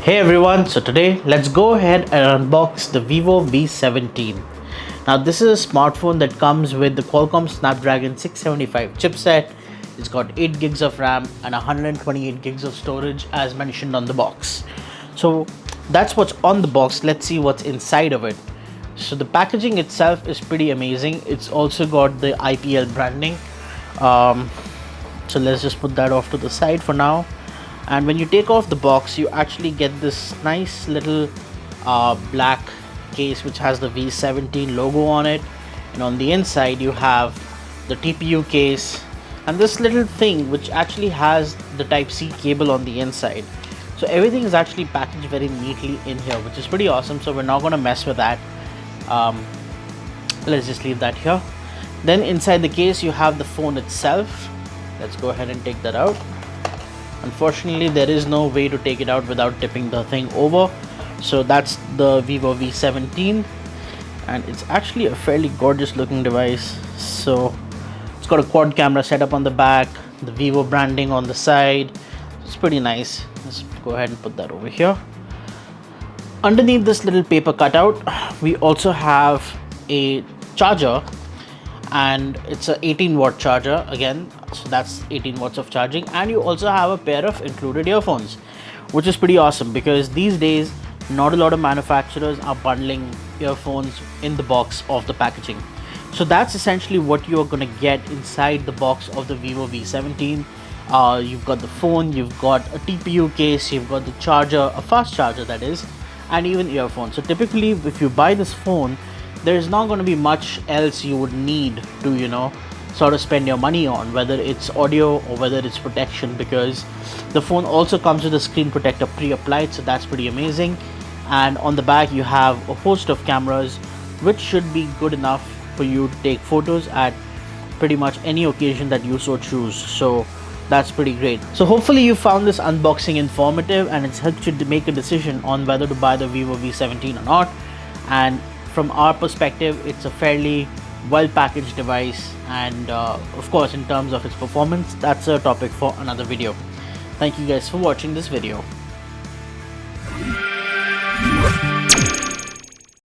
Hey everyone, so today let's go ahead and unbox the Vivo V17. Now this is a smartphone that comes with the Qualcomm Snapdragon 675 chipset. It's got 8 gigs of RAM and 128 gigs of storage as mentioned on the box. So that's what's on the box. Let's see what's inside of it. So the packaging itself is pretty amazing. It's also got the IPL branding. So let's just put that off to the side for now. And when you take off the box, you actually get this nice little black case which has the V17 logo on it, and on the inside you have the TPU case and this little thing which actually has the Type-C cable on the inside. So everything is actually packaged very neatly in here, which is pretty awesome. So we're not going to mess with that. Let's just leave that here. Then inside the case you have the phone itself. Let's go ahead and take that out. Unfortunately, there is no way to take it out without tipping the thing over. So that's the Vivo V17, and it's actually a fairly gorgeous looking device. So it's got a quad camera setup on the back, the Vivo branding on the side. It's pretty nice. Let's go ahead and put that over here. Underneath this little paper cutout, we also have a charger, and it's a 18-watt charger again. So that's 18 watts of charging, and you also have a pair of included earphones, which is pretty awesome because these days not a lot of manufacturers are bundling earphones in the box of the packaging. So that's essentially what you're gonna get inside the box of the Vivo V17. You've got the phone, you've got a TPU case, you've got the charger, a fast charger that is, and even earphones. So typically if you buy this phone, there's not going to be much else you would need to sort of spend your money on, whether it's audio or whether it's protection, because the phone also comes with a screen protector pre-applied. So that's pretty amazing. And on the back you have a host of cameras which should be good enough for you to take photos at pretty much any occasion that you so choose. So that's pretty great. So hopefully you found this unboxing informative and it's helped you to make a decision on whether to buy the Vivo V17 or not. And from our perspective, it's a fairly well packaged device, and of course in terms of its performance, that's a topic for another video. Thank you guys for watching this video.